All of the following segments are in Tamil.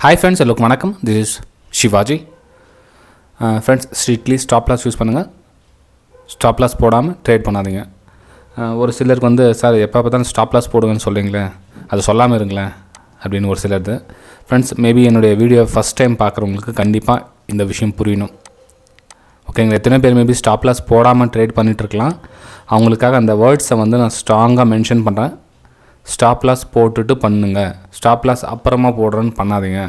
ஹாய் ஃப்ரெண்ட்ஸ், எல்லோருக்கும் வணக்கம். This is Shivaji. Friends, strictly stop loss use பண்ணுங்கள். ஸ்டாப் லாஸ் போடாமல் ட்ரேட் பண்ணாதீங்க. ஒரு சிலருக்கு வந்து சார் எப்போ பார்த்தாலும் ஸ்டாப் லாஸ் போடுங்கன்னு சொல்கிறீங்களே, அது சொல்லாமல் இருங்களேன் அப்படின்னு ஒரு சிலருது. ஃப்ரெண்ட்ஸ், மேபி என்னுடைய வீடியோ ஃபஸ்ட் டைம் பார்க்குறவங்களுக்கு கண்டிப்பாக இந்த விஷயம் புரியணும். ஓகேங்களா? எத்தனை பேர் மேபி ஸ்டாப் லாஸ் போடாமல் ட்ரேட் பண்ணிகிட்ருக்கலாம். அவங்களுக்காக அந்த வேர்ட்ஸை வந்து நான் ஸ்ட்ராங்காக மென்ஷன் பண்ணுறேன். ஸ்டாப் லாஸ் போட்டுட்டு பண்ணுங்கள், ஸ்டாப் லாஸ் அப்புறமா போடுறேன்னு பண்ணாதீங்க.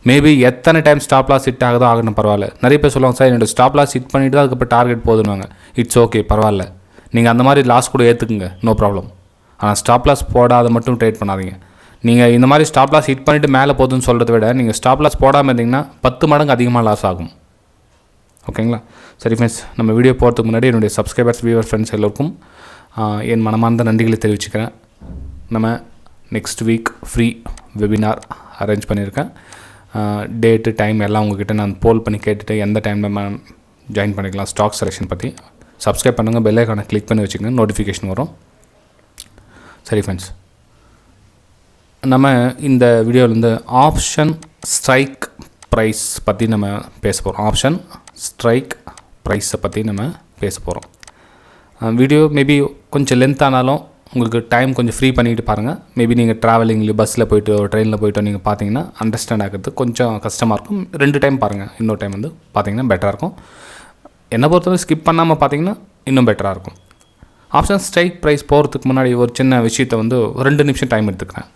மேபி எத்தனை டைம் ஸ்டாப் லாஸ் ஹிட் ஆகுதோ ஆகணும், பரவாயில்ல. நிறைய பேர் சொல்லுவாங்க, சார் என்னோடய ஸ்டாப் லாஸ் ஹிட் பண்ணிவிட்டு தான் அதுக்கப்புறம் டார்கெட் போதுன்னுவாங்க. இட்ஸ் ஓகே, பரவாயில்ல. நீங்கள் அந்த மாதிரி லாஸ் கூட ஏற்றுக்குங்க, நோ ப்ராப்ளம். ஆனால் ஸ்டாப் லாஸ் போடாத மட்டும் ட்ரேட் பண்ணாதீங்க. நீங்கள் இந்த மாதிரி ஸ்டாப் லாஸ் ஹிட் பண்ணிவிட்டு மேலே போதுன்னு சொல்கிறத விட நீங்கள் ஸ்டாப் லாஸ் போடாமல் இருந்தீங்கன்னா 10 மடங்கு அதிகமாக லாஸ் ஆகும். ஓகேங்களா? சரி ஃப்ரெண்ட்ஸ், நம்ம வீடியோ போகிறதுக்கு முன்னாடி என்னுடைய சப்ஸ்கிரைபர்ஸ், வியூவர் ஃப்ரெண்ட்ஸ் எல்லோருக்கும் என் மனமார்ந்த நன்றிகளை தெரிவிச்சுக்கிறேன். நம்ம next week free webinar arrange பண்ணியிருக்கேன். டேட்டு டைம் எல்லாம் உங்கள்கிட்ட நான் போல் பண்ணி கேட்டுட்டு எந்த டைமில் நம்ம ஜாயின் பண்ணிக்கலாம் ஸ்டாக் செலெக்ஷன் பற்றி. சப்ஸ்கிரைப் பண்ணுங்கள், பெல் ஐகானை கிளிக் பண்ணி வச்சுக்கோங்க, நோட்டிஃபிகேஷன் வரும். சரி ஃப்ரெண்ட்ஸ், நம்ம இந்த வீடியோவிலேருந்து ஆப்ஷன் ஸ்ட்ரைக் ப்ரைஸ் பற்றி நம்ம பேச போகிறோம். ஆப்ஷன் ஸ்ட்ரைக் ப்ரைஸை பற்றி நம்ம பேச போகிறோம். வீடியோ மேபி கொஞ்சம் லென்த் ஆனாலும் உங்களுக்கு டைம் கொஞ்சம் ஃப்ரீ பண்ணிவிட்டு பாருங்கள். மேபி நீங்கள் ட்ராவலிங்கில் பஸ்ஸில் போய்ட்டு ட்ரெயினில் போய்ட்டு நீங்கள் பார்த்தீங்கன்னா அண்டர்ஸ்டாண்ட் ஆகிறது கொஞ்சம் கஷ்டமாக இருக்கும். 2 டைம் பாருங்கள், இன்னொரு டைம் வந்து பார்த்தீங்கன்னா பெட்டராக இருக்கும். என்னை பொறுத்தவரை ஸ்கிப் பண்ணாமல் பார்த்தீங்கன்னா இன்னும் பெட்டராக இருக்கும். ஆப்ஷன் ஸ்ட்ரைக் ப்ரைஸ் போகிறதுக்கு முன்னாடி ஒரு சின்ன விஷயத்தை வந்து 2 நிமிஷம் டைம் எடுத்துக்கிறேன்.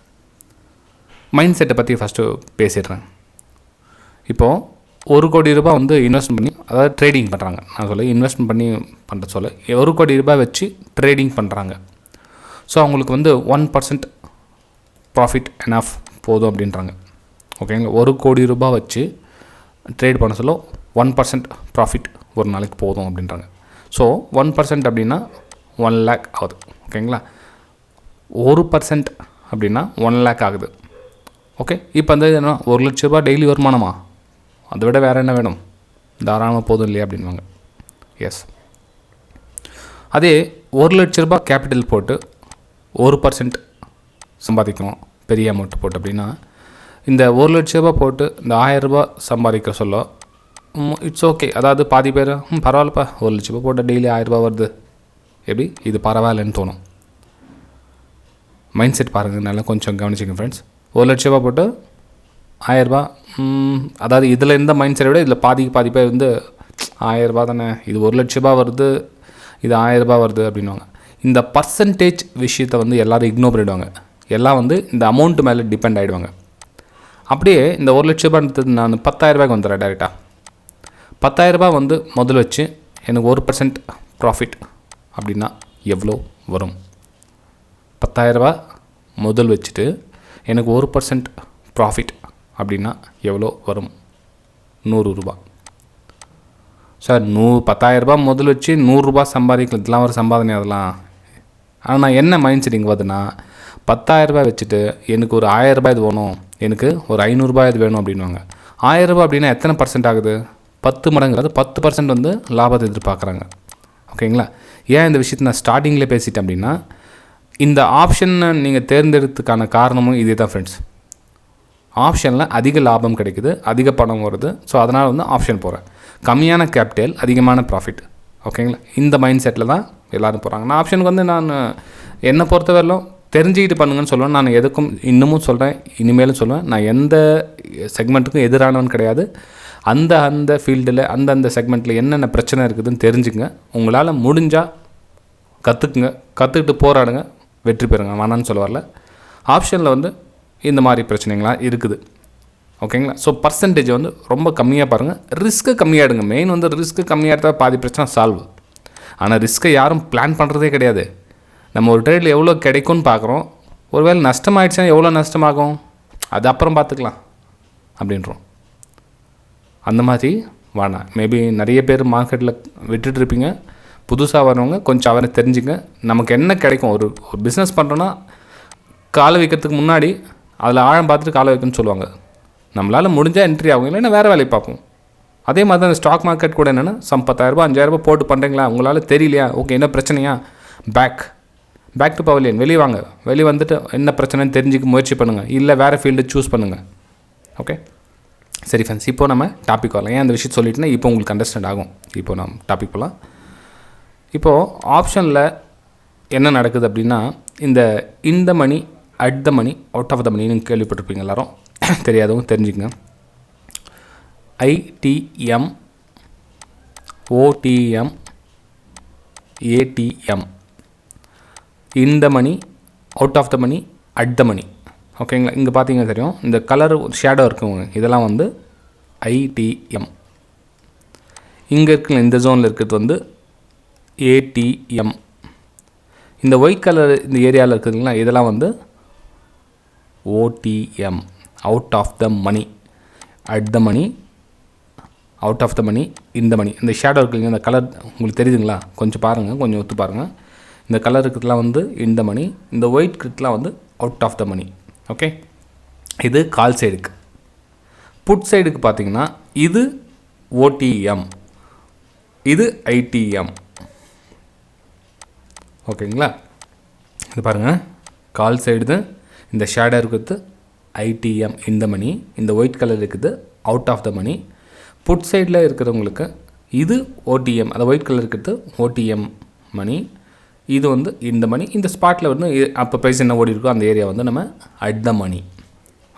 மைண்ட் செட்டை பற்றி ஃபஸ்ட்டு பேசிடுறேன். இப்போது 1 கோடி ரூபாய் வந்து இன்வெஸ்ட்மெண்ட் பண்ணி, அதாவது ட்ரேடிங் பண்ணுறாங்க. நான் சொல்ல இன்வெஸ்ட்மெண்ட் பண்ணி பண்ணுற சொல்ல 1 கோடி ரூபாய் வச்சு ட்ரேடிங் பண்ணுறாங்க. ஸோ அவங்களுக்கு வந்து 1% ப்ராஃபிட் எனஃப் போதும் அப்படின்றாங்க. ஓகேங்களா? 1 கோடி ரூபாய் வச்சு ட்ரேட் பண்ண சொல்ல 1% ப்ராஃபிட் ஒரு நாளைக்கு போதும் அப்படின்றாங்க. ஸோ 1% அப்படின்னா 1 lakh ஆகுது. ஓகேங்களா? 1% அப்படின்னா 1 lakh ஆகுது. ஓகே, இப்போ வந்து என்ன 1 லட்ச ரூபா டெய்லி வருமானமா? அதை விட வேறு என்ன வேணும்? தாராளமாக போதும் இல்லையா அப்படின்வாங்க. எஸ். அதே 1 லட்ச ரூபா கேபிட்டல் போட்டு 1% சம்பாதிக்கணும், பெரிய அமௌண்ட் போட்டு அப்படின்னா, இந்த 1 லட்ச ரூபா போட்டு இந்த 1000 ரூபா சம்பாதிக்க சொல்ல இட்ஸ் ஓகே. அதாவது பாதி பேர் பரவாயில்லப்பா, 1 லட்ச ரூபா போட்டால் டெய்லி 1000 ரூபா வருது, எப்படி இது பரவாயில்லன்னு தோணும். மைண்ட் செட் பாருங்கள், நல்லா கொஞ்சம் கவனிச்சிங்க ஃப்ரெண்ட்ஸ். 1 லட்ச ரூபா போட்டு 1000 ரூபா, அதாவது இதில் இந்த மைண்ட் செட்டை விட இதில் பாதி பேர் வந்து 1000 ரூபா தானே, இது 1 லட்ச ரூபா வருது, இது 1000 ரூபா வருது அப்படின்வாங்க. இந்த பர்சன்டேஜ் விஷயத்தை வந்து எல்லோரும் இக்னோர் பண்ணிவிடுவாங்க. எல்லாம் வந்து இந்த அமௌண்ட்டு மேலே டிபெண்ட் ஆகிடுவாங்க. அப்படியே இந்த 1 லட்ச ரூபான்றது நான் 10,000 ரூபாய்க்கு வந்துடுறேன் டேரெக்டாக. 10,000 ரூபாய் வந்து முதல் வச்சு எனக்கு 1% ப்ராஃபிட் அப்படின்னா எவ்வளோ வரும்? 10,000 ரூபாய் முதல் வச்சுட்டு எனக்கு 1% ப்ராஃபிட் அப்படின்னா எவ்வளோ வரும்? 100 ரூபா. சார் 10,000 ரூபா முதல் வச்சு 100 ரூபா சம்பாதிக்கலாம், இதெல்லாம் ஒரு சம்பாதனை அதெல்லாம். ஆனால் என்ன மைண்ட் செட் இங்கே பார்த்துன்னா, 10,000 ரூபாய் வச்சுட்டு எனக்கு ஒரு 1000 ரூபாய் இது வேணும், எனக்கு ஒரு 500 ரூபாய் இது வேணும் அப்படின்வாங்க. 1000 ரூபாய் அப்படின்னா எத்தனை பர்சன்ட் ஆகுது? 10 மடங்கு, அதாவது 10% வந்து லாபத்தை எதிர்பார்க்குறாங்க. ஓகேங்களா? ஏன் இந்த விஷயத்தை நான் ஸ்டார்டிங்கில் பேசிட்டேன் அப்படின்னா, இந்த ஆப்ஷனை நீங்கள் தேர்ந்தெடுத்துக்கான காரணமும் இதே தான் ஃப்ரெண்ட்ஸ். ஆப்ஷனில் அதிக லாபம் கிடைக்குது, அதிக பணம் வருது. ஸோ அதனால் வந்து ஆப்ஷன் போகிறேன். கம்மியான கேபிட்டல், அதிகமான ப்ராஃபிட். ஓகேங்களா? இந்த மைண்ட் செட்டில் தான் எல்லோரும் போகிறாங்க. நான் ஆப்ஷனுக்கு வந்து நான் என்னை பொறுத்தவரையிலும் தெரிஞ்சுக்கிட்டு பண்ணுங்கன்னு சொல்லுவேன். நான் எதுக்கும் இன்னமும் சொல்கிறேன், இனிமேலும் சொல்லுவேன், நான் எந்த செக்மெண்ட்டுக்கும் எதிரானவன் கிடையாது. அந்த ஃபீல்டில் அந்த செக்மெண்ட்டில் என்னென்ன பிரச்சனை இருக்குதுன்னு தெரிஞ்சுங்க. உங்களால் முடிஞ்சால் கற்றுக்குங்க, கற்றுக்கிட்டு போராடுங்க, வெற்றி பெறுங்க. வேணான்னு சொல்ல வரல. ஆப்ஷனில் வந்து இந்த மாதிரி பிரச்சனைகள்லாம் இருக்குது. ஓகேங்களா? ஸோ பர்சன்டேஜ் வந்து ரொம்ப கம்மியாக பாருங்கள், ரிஸ்க்கு கம்மியாகிடுங்க. மெயின் வந்து ரிஸ்க்கு கம்மியாக இருந்தால் பாதி பிரச்சனை சால்வ். ஆனால் ரிஸ்க்கை யாரும் பிளான் பண்ணுறதே கிடையாது. நம்ம ஒரு ட்ரேடில் எவ்வளோ கிடைக்கும்னு பார்க்குறோம். ஒருவேளை நஷ்டமாயிடுச்சுன்னா எவ்வளோ நஷ்டமாகும், அது அப்புறம் பார்த்துக்கலாம் அப்படின்றோம். அந்த மாதிரி வேணாம். மேபி நிறைய பேர் மார்க்கெட்டில் விட்டுட்ருப்பீங்க. புதுசாக வரவங்க கொஞ்சம் அவரை தெரிஞ்சுங்க. நமக்கு என்ன கிடைக்கும்? ஒரு பிஸ்னஸ் பண்ணுறோன்னா காலை வைக்கிறதுக்கு முன்னாடி அதில் ஆழம் பார்த்துட்டு காலை வைக்கணும்னு சொல்லுவாங்க. நம்மளால் முடிஞ்சால் என்ட்ரி ஆகும், இல்லைன்னா வேறு வேலையை பார்ப்போம். அதே மாதிரி தான் இந்த ஸ்டாக் மார்க்கெட் கூட என்னென்னா, 10,000 ரூபா 5,000 ரூபா போட்டு பண்ணுறீங்களா, உங்களால் தெரியலையா, ஓகே என்ன பிரச்சனையா, பேக் டு பவலியன், வெளியே வாங்க, வெளியே வந்துட்டு என்ன பிரச்சனைன்னு தெரிஞ்சுக்க முயற்சி பண்ணுங்கள். இல்லை வேறு ஃபீல்டு சூஸ் பண்ணுங்கள். ஓகே, சரி ஃப்ரெண்ட்ஸ், இப்போ நம்ம டாபிக் வரலாம். ஏன் அந்த விஷயத்தை சொல்லிட்டுனா இப்போ உங்களுக்கு அண்டர்ஸ்டாண்ட் ஆகும். இப்போ நம்ம டாபிக் போகலாம். இப்போது ஆப்ஷனில் என்ன நடக்குது அப்படின்னா, in the money, at the money, out of the money கேள்விப்பட்டிருப்பீங்க எல்லாரும். தெரியாதவங்க தெரிஞ்சுக்கங்க. ITM OTM ATM, in the money, out of the money, at the money. ஓகேங்களா? இங்கே பார்த்தீங்கன்னா தெரியும், இந்த கலர் ஷேடோ இருக்குங்க, இதெல்லாம் வந்து ITM. இங்கே இருக்குல்ல, இந்த ஜோனில் இருக்கிறது வந்து ATM. இந்த ஒயிட் கலர் இந்த ஏரியாவில் இருக்குதுங்களா, இதெல்லாம் வந்து OTM, out of the money. At the money, out of the money, in the money. இந்த ஷேடோ இருக்குதுங்க, இந்த கலர் உங்களுக்கு தெரியுதுங்களா? கொஞ்சம் பாருங்கள், கொஞ்சம் ஒத்து பாருங்கள். இந்த கலர் இருக்கிறதுலாம் வந்து இந்த மணி, இந்த ஒயிட் இருக்கிறதுலாம் வந்து out of the money. Okay, இது கால் சைடுக்கு. புட் சைடுக்கு பார்த்தீங்கன்னா இது OTM, இது ITM. ஓகேங்களா? இது பாருங்கள், கால் சைடு இந்த ஷேடோ இருக்கிறது ITM, இந்த மணி. இந்த ஒயிட் கலர் இருக்குது out of the money. Put சைடில் இருக்கிறவங்களுக்கு இது OTM, அந்த ஒயிட் கலர் இருக்கிறது OTM மணி. இது வந்து இந்த மணி. இந்த ஸ்பாட்டில் வந்து அப்போ ப்ரைஸ் என்ன ஓடி இருக்கோ அந்த ஏரியா வந்து நம்ம அட் த மணி.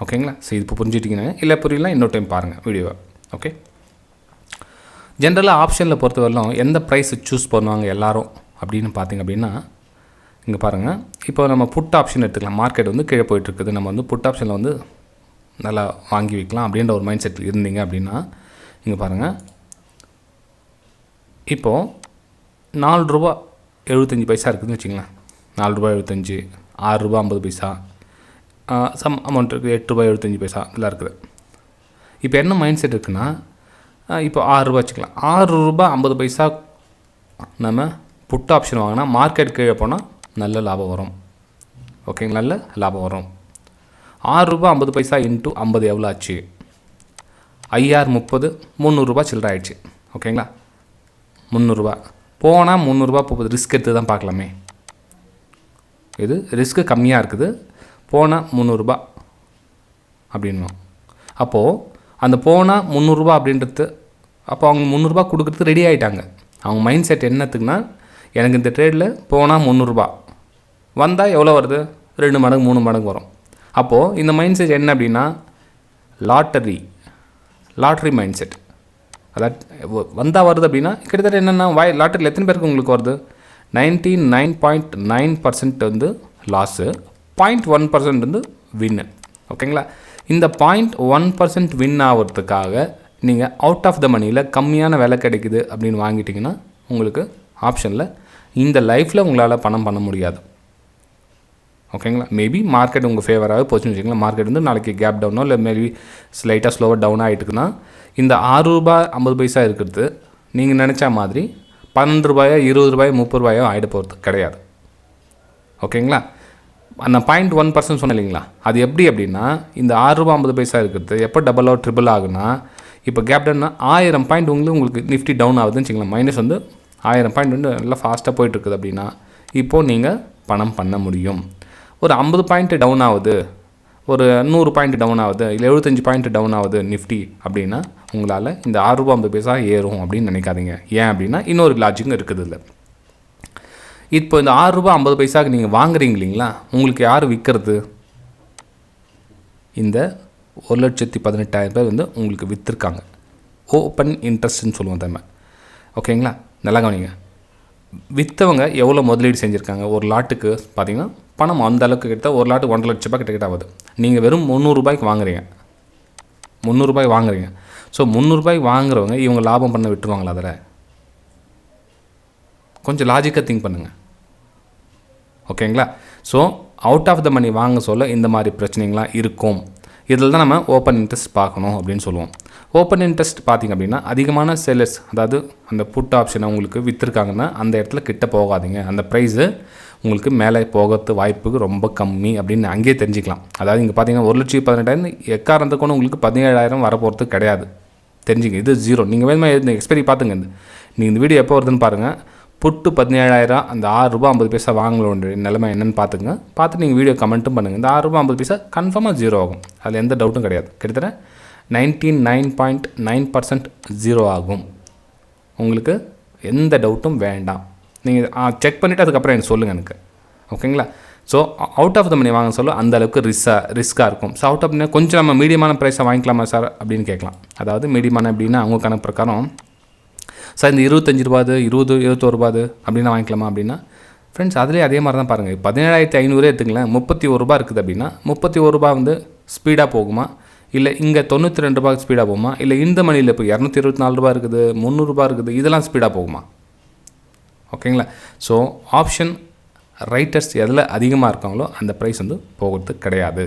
ஓகேங்களா? ஸோ இது இப்போ புரிஞ்சுட்டிங்கன்னா, இல்லை புரியலாம் இன்னொரு டைம் பாருங்கள் வீடியோவை. ஓகே, ஜென்ரலாக ஆப்ஷனில் பொறுத்தவரையிலும் எந்த ப்ரைஸ் சூஸ் பண்ணுவாங்க எல்லோரும் அப்படின்னு பார்த்திங்க அப்படின்னா, இங்கே பாருங்கள், இப்போ நம்ம புட் ஆப்ஷன் எடுத்துக்கலாம். மார்க்கெட் வந்து கீழே போயிட்டுருக்குது, நம்ம வந்து புட் ஆப்ஷனில் வந்து நல்லா வாங்கி வைக்கலாம் அப்படின்ற ஒரு மைண்ட் செட் இருந்தீங்க அப்படின்னா, இங்கே பாருங்கள், இப்போது ₹4.75 இருக்குதுன்னு வச்சுங்களேன். ₹4.75, ₹6.50, சம் அமௌண்ட் இருக்குது, ₹8.75 இதெல்லாம் இருக்குது. இப்போ என்ன மைண்ட் செட் இருக்குன்னா, இப்போ ₹6 வச்சுக்கலாம். ₹6.50 நம்ம புட் ஆப்ஷன் வாங்கினா மார்க்கெட் கீழே போனால் நல்ல லாபம் வரும். ஓகேங்களா? நல்ல லாபம் வரும். ₹6.50 இன்ட்டு 50 எவ்வளோ ஆச்சு? ₹30, ₹300 சில்லற ஆயிடுச்சு. ஓகேங்களா? ₹300 போனால் ₹300 போகுது. ரிஸ்க் எடுத்து தான் பார்க்கலாமே. இது ரிஸ்க்கு கம்மியாக இருக்குது. போனால் ₹300 அப்படின்னும். அப்போது அந்த போனால் ₹300 அப்படின்றது, அப்போ அவங்க ₹300 கொடுக்குறது ரெடி ஆகிட்டாங்க. அவங்க மைண்ட் செட் என்னத்துக்குன்னா, எனக்கு இந்த ட்ரேடில் போனால் ₹300 வந்தால் எவ்வளோ வருது? 2 மடங்கு 3 மடங்கு வரும். அப்போது இந்த மைண்ட் செட் என்ன அப்படின்னா, லாட்ரி மைண்ட் செட். அதாவது வந்தால் வருது அப்படின்னா கிட்டத்தட்ட என்னென்னா, லாட்டரியில் எத்தனை பேருக்கு உங்களுக்கு வருது? 99.9% வந்து லாஸு, 0.1% வந்து வின்னு. ஓகேங்களா? இந்த 0.1% வின் ஆகிறதுக்காக நீங்கள் அவுட் ஆஃப் த மணியில் கம்மியான விலை கிடைக்குது அப்படின்னு வாங்கிட்டிங்கன்னா உங்களுக்கு ஆப்ஷனில் இந்த லைஃப்பில் உங்களால் பணம் பண்ண முடியாது. ஓகேங்களா? மேபி மார்க்கெட் உங்கள் ஃபேவராகவே போச்சுன்னு வச்சுக்கலாம். மார்க்கெட் வந்து நாளைக்கு கேப் டவுனோ இல்லை மேபி ஸ்லைட்டாக ஸ்லோவாக டவுன் ஆகிட்டுக்குன்னா இந்த ₹6.50 இருக்கிறது நீங்கள் நினச்சா மாதிரி ₹12, ₹20, ₹30 ஆகிட போகிறது கிடையாது. ஓகேங்களா? அந்த 0.1% சொன்னேன் இல்லைங்களா, அது எப்படி அப்படின்னா, இந்த ₹6.50 இருக்கிறது எப்போ டபுளோ ட்ரிபிள் ஆகுனா, இப்போ கேப் டவுன்னா 1000 பாயிண்ட் உங்களுக்கு நிஃப்டி டவுன் ஆகுதுன்னு வச்சுக்கலாம். மைனஸ் வந்து 1000 பாயிண்ட் வந்து நல்லா ஃபாஸ்ட்டாக போயிட்டுருக்குது அப்படின்னா, இப்போது நீங்கள் பணம் பண்ண முடியும். ஒரு 50 பாயிண்ட் டவுன் ஆகுது, ஒரு 100 பாயிண்ட் டவுன் ஆகுது, இல்லை 75 பாயிண்ட் டவுன் ஆகுது நிஃப்டி அப்படின்னா, உங்களால் இந்த ₹6.50 ஏறும் அப்படின்னு நினைக்காதீங்க. ஏன் அப்படின்னா இன்னொரு லாஜிக்கும் இருக்குது இல்லை. இப்போ இந்த ₹6.50 நீங்கள் வாங்குறீங்க இல்லைங்களா, உங்களுக்கு யார் விற்கிறது? இந்த 1,18,000 பேர் வந்து உங்களுக்கு விற்றுருக்காங்க. ஓப்பன் இன்ட்ரெஸ்ட்னு சொல்லுவோம் நம்ம. ஓகேங்களா? நல்லா கவனிங்க. விற்றவங்க எவ்வளோ முதலீடு செஞ்சுருக்காங்க? ஒரு லாட்டுக்கு பார்த்தீங்கன்னா பணம் அந்த அளவுக்கு கிட்ட ஒரு லாட்டுக்கு ₹1.5 லட்ச கிட்ட ஆகுது. நீங்கள் வெறும் ₹300 வாங்குறீங்க. ₹300 வாங்குறீங்க. ஸோ ₹300 வாங்குறவங்க இவங்க லாபம் பண்ண விட்டுருவாங்களா? அதில் கொஞ்சம் லாஜிக்காக திங்க் பண்ணுங்கள். ஓகேங்களா? ஸோ அவுட் ஆஃப் த மணி வாங்க சொல்ல இந்த மாதிரி பிரச்சனைகள்லாம் இருக்கும். இதில் தான் நம்ம ஓப்பன் இன்ட்ரெஸ்ட் பார்க்கணும் அப்படின்னு சொல்லுவோம். ஓப்பன் இன்ட்ரெஸ்ட் பார்த்திங்க அப்படின்னா, அதிகமான செல்லர்ஸ், அதாவது அந்த புட் ஆப்ஷனை உங்களுக்கு விற்றுருக்காங்கன்னா அந்த இடத்துல கிட்ட போகாதீங்க. அந்த ப்ரைஸு உங்களுக்கு மேலே போகிறது வாய்ப்புக்கு ரொம்ப கம்மி அப்படின்னு அங்கேயே தெரிஞ்சிக்கலாம். அதாவது இங்கே பார்த்தீங்கன்னா 1,18,000 எக்காரத்துக்கு ஒன்று உங்களுக்கு 17,000 வரப்போகிறது கிடையாது. தெரிஞ்சுங்க, இது ஜீரோ. நீங்கள் வேணுமா இந்த எக்ஸ்பெரி பார்த்துங்க. நீங்கள் இந்த வீடியோ எப்போ வருதுன்னு பாருங்கள். புட்டு 17,000, அந்த ₹6.50 வாங்கலோன்ற நிலைமை என்னென்னு பார்த்துங்க. பார்த்து நீங்கள் வீடியோ கமெண்ட்டும் பண்ணுங்கள். இந்த ₹6.50 கன்ஃபார்மாக ஜீரோ ஆகும், அதில் எந்த டவுட்டும் கிடையாது. கிட்டத்தட்ட 99.9% ஜீரோ ஆகும். உங்களுக்கு எந்த டவுட்டும் வேண்டாம். நீங்கள் செக் பண்ணிவிட்டு அதுக்கப்புறம் எனக்கு சொல்லுங்கள் எனக்கு. ஓகேங்களா? ஸோ அவுட் ஆஃப் த மணி வாங்க சொல்ல அந்த அளவுக்கு ரிஸ்க்காக இருக்கும். ஸோ அவுட் ஆஃப் மணி கொஞ்சம் நம்ம மீடியமான ப்ரைஸை வாங்கிக்கலாமா சார் அப்படின்னு கேட்கலாம். அதாவது மீடியமான எப்படின்னா அவங்க கணக்கு பிரகாரம் சார் இந்த 25 ரூபாது 21 ரூபாது அப்படின்னா வாங்கிக்கலாமா அப்படின்னா ஃப்ரெண்ட்ஸ் அதுலேயே அதே மாதிரி தான் பாருங்கள். 17,500 எடுத்துக்கலாம். 31 ரூபா இருக்குது அப்படின்னா 31 ரூபா வந்து ஸ்பீடாக போகுமா, இல்லை இங்கே 92 ரூபாய்க்கு ஸ்பீடாக போகுமா, இல்லை இந்த மணியில் இப்போ 224 ரூபா இருக்குது 300 ரூபா இருக்குது இதெல்லாம் ஸ்பீடாக போகுமா? ஓகேங்களா? ஸோ ஆப்ஷன் ரைட்டர்ஸ் எதில் அதிகமாக இருக்காங்களோ அந்த ப்ரைஸ் வந்து போகிறது கிடையாது.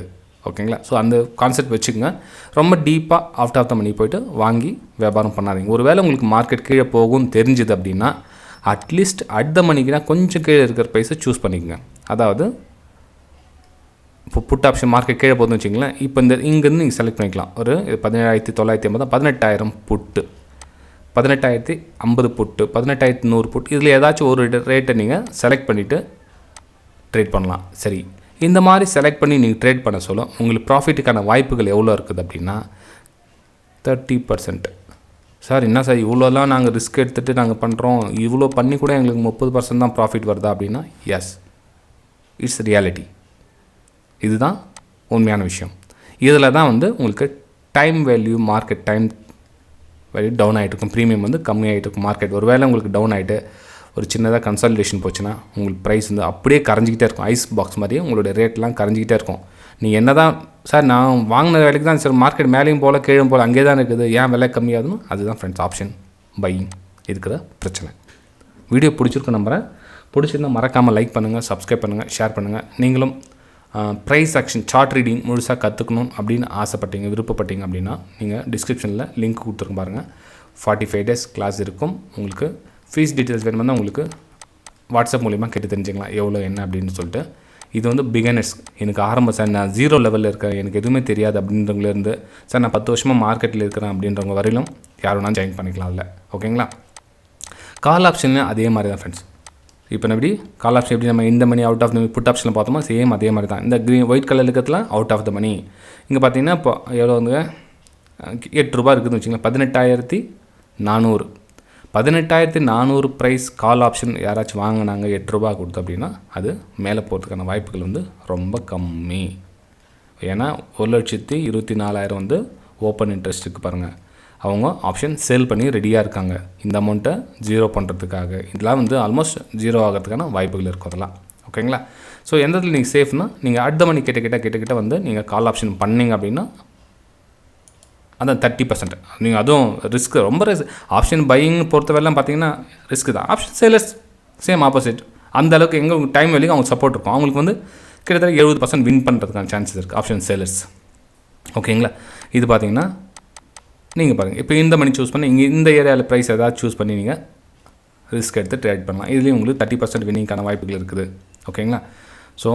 ஓகேங்களா? ஸோ அந்த கான்செப்ட் வச்சுக்கோங்க. ரொம்ப டீப்பாக அவுட் ஆஃப் த மணி போய்ட்டு வாங்கி வியாபாரம் பண்ணாதீங்க. ஒருவேளை உங்களுக்கு மார்க்கெட் கீழே போகும்னு தெரிஞ்சுது அப்படின்னா அட்லீஸ்ட் அட் த மணிக்குனா கொஞ்சம் கீழே இருக்கிற ப்ரைஸை சூஸ் பண்ணிக்கோங்க. அதாவது இப்போ புட் ஆப்ஷன் மார்க்கெட் கீழே போகுதுன்னு வச்சிங்களேன். இப்போ இந்த இங்கேருந்து நீங்கள் செலக்ட் பண்ணிக்கலாம். ஒரு 17,950 18,000 புட்டு, 18,050 புட்டு, 18,100 புட்டு, இதில் ஏதாச்சும் ஒரு ரேட்டை நீங்கள் செலக்ட் பண்ணிவிட்டு ட்ரேட் பண்ணலாம். சரி, இந்த மாதிரி செலக்ட் பண்ணி நீங்கள் ட்ரேட் பண்ண சொல்ல உங்களுக்கு ப்ராஃபிட்டுக்கான வாய்ப்புகள் எவ்வளோ இருக்குது அப்படின்னா 30%. சார் என்ன சார் இவ்வளோலாம் நாங்கள் ரிஸ்க் எடுத்துகிட்டு நாங்கள் பண்ணுறோம், இவ்வளோ பண்ணி கூட எங்களுக்கு 30% தான் ப்ராஃபிட் வருதா அப்படின்னா எஸ், இட்ஸ் ரியாலிட்டி. இதுதான் உண்மையான விஷயம். இதில் தான் வந்து உங்களுக்கு time value, market time value down ஆகிட்டு இருக்கும். ப்ரீமியம் வந்து கம்மியாகிட்டு இருக்கும். மார்க்கெட் ஒரு வேளை உங்களுக்கு டவுன் ஆகிட்டு ஒரு சின்னதாக கன்சாலிடேஷன் போச்சுன்னா உங்களுக்கு ப்ரைஸ் வந்து அப்படியே கரைஞ்சிக்கிட்டே இருக்கும். ஐஸ் பாக்ஸ் மாதிரியே உங்களுடைய ரேட்லாம் கரைஞ்சிக்கிட்டே இருக்கும். நீங்கள் என்ன தான் சார் நான் வாங்கின வேலைக்கு தான் சார் மார்க்கெட் மேலேயும் போல் கீழும் போல் அங்கே தான் இருக்குது, ஏன் விலை கம்மியாகுதுன்னு அதுதான் ஃப்ரெண்ட்ஸ் ஆப்ஷன் பையிங் இருக்கிற பிரச்சனை. வீடியோ பிடிச்சிருக்கு நம்புகிறேன். பிடிச்சிருந்தால் மறக்காமல் லைக் பண்ணுங்கள், சப்ஸ்கிரைப் பண்ணுங்கள், ஷேர் பண்ணுங்கள். நீங்களும் ப்ரைஸ் ஆக்ஷன் சார்ட் ரீடிங் முழுசாக கற்றுக்கணும் அப்படின்னு ஆசைப்பட்டீங்க, விருப்பப்பட்டீங்க அப்படின்னா நீங்கள் டிஸ்கிரிப்ஷனில் லிங்க் கொடுத்துருங்க பாருங்கள். 45 days கிளாஸ் இருக்கும். உங்களுக்கு ஃபீஸ் டீட்டெயில்ஸ் வேணும்னா உங்களுக்கு வாட்ஸ்அப் மூலிமா கேட்டு தெரிஞ்சுக்கலாம் எவ்வளோ என்ன அப்படின்னு சொல்லிட்டு. இது வந்து பிகினர்ஸ், எனக்கு ஆரம்ப சார் நான் 0 லெவலில் இருக்கேன், எனக்கு எதுவுமே தெரியாது அப்படின்றவங்களேருந்து சார் நான் 10 வருஷமாக மார்க்கெட்டில் இருக்கிறேன் அப்படின்றவங்க வரையிலும் யார் வேணாலும் ஜாயின் பண்ணிக்கலாம் இல்லை. ஓகேங்களா? கால் ஆப்ஷன்லையும் அதே மாதிரி தான் ஃப்ரெண்ட்ஸ். இப்போ எப்படி கால் ஆப்ஷன் எப்படி நம்ம இந்த money out of the money put ஆப்ஷனில் பார்த்தோமோ சேம் அதே மாதிரி தான். இந்த ஒயிட் கலர் இருக்கிறதுல அவுட் ஆஃப் த மணி. இங்கே பார்த்தீங்கன்னா இப்போ எவ்வளோ வந்து 8 ரூபா இருக்குதுன்னு வச்சுங்களேன். 18,400 18,400 ப்ரைஸ் கால் ஆப்ஷன் யாராச்சும் வாங்கினாங்க 8 ரூபா கொடுத்து அப்படின்னா அது மேலே போகிறதுக்கான வாய்ப்புகள் வந்து ரொம்ப கம்மி. ஏன்னா 1,24,000 வந்து ஓப்பன் இன்ட்ரெஸ்ட்டுக்கு பாருங்கள், அவங்க ஆப்ஷன் சேல் பண்ணி ரெடியாக இருக்காங்க இந்த அமௌண்ட்டை ஜீரோ பண்ணுறதுக்காக. இதெல்லாம் வந்து ஆல்மோஸ்ட் ஜீரோ ஆகிறதுக்கான வாய்ப்புகள் இருக்கும் அதெல்லாம். ஓகேங்களா? ஸோ எந்த இடத்துல நீங்கள் சேஃப்னா நீங்கள் அடுத்த மணி கிட்ட வந்து நீங்கள் கால் ஆப்ஷன் பண்ணிங்க அப்படின்னா அதான் 30%. நீங்கள் அதுவும் ரிஸ்க்கு ரொம்ப ஆப்ஷன் பையிங் பொறுத்தவரைலாம் பார்த்தீங்கன்னா ரிஸ்க்கு தான். Option Sailors same opposite. அந்த அளவுக்கு எங்கே டைம் வேலைக்கு அவங்க சப்போர்ட் இருக்கும். அவங்களுக்கு வந்து கிட்டத்தட்ட 70% வின் பண்ணுறதுக்கான சான்சஸ் இருக்குது ஆப்ஷன் சேலர்ஸ். ஓகேங்களா? இது பார்த்தீங்கன்னா நீங்கள் பாருங்கள் இப்போ இந்த மணி சூஸ் பண்ணி இங்கே இந்த ஏரியாவில் ப்ரைஸ் ஏதாவது சூஸ் பண்ணி நீங்கள் ரிஸ்க் எடுத்து ட்ரேட் பண்ணலாம். இதுலேயும் உங்களுக்கு 30% வின்னிங்கான வாய்ப்புகள் இருக்குது. ஓகேங்களா? ஸோ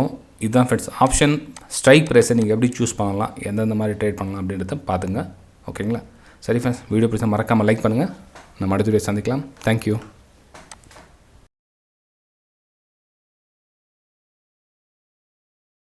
இதுதான் ஃப்ரெண்ட்ஸ் ஆப்ஷன் ஸ்ட்ரைக் ப்ரைஸை நீங்கள் எப்படி சூஸ் பண்ணலாம், எந்தெந்த மாதிரி ட்ரேட் பண்ணலாம் அப்படின்றத பார்த்துங்க. ஓகேங்களா? சரி ஃப்ரெண்ட்ஸ், வீடியோ பிடிச்சா மறக்காமல் லைக் பண்ணுங்கள். நம்ம அடுத்த வீடியோ சந்திக்கலாம். தேங்க்யூ.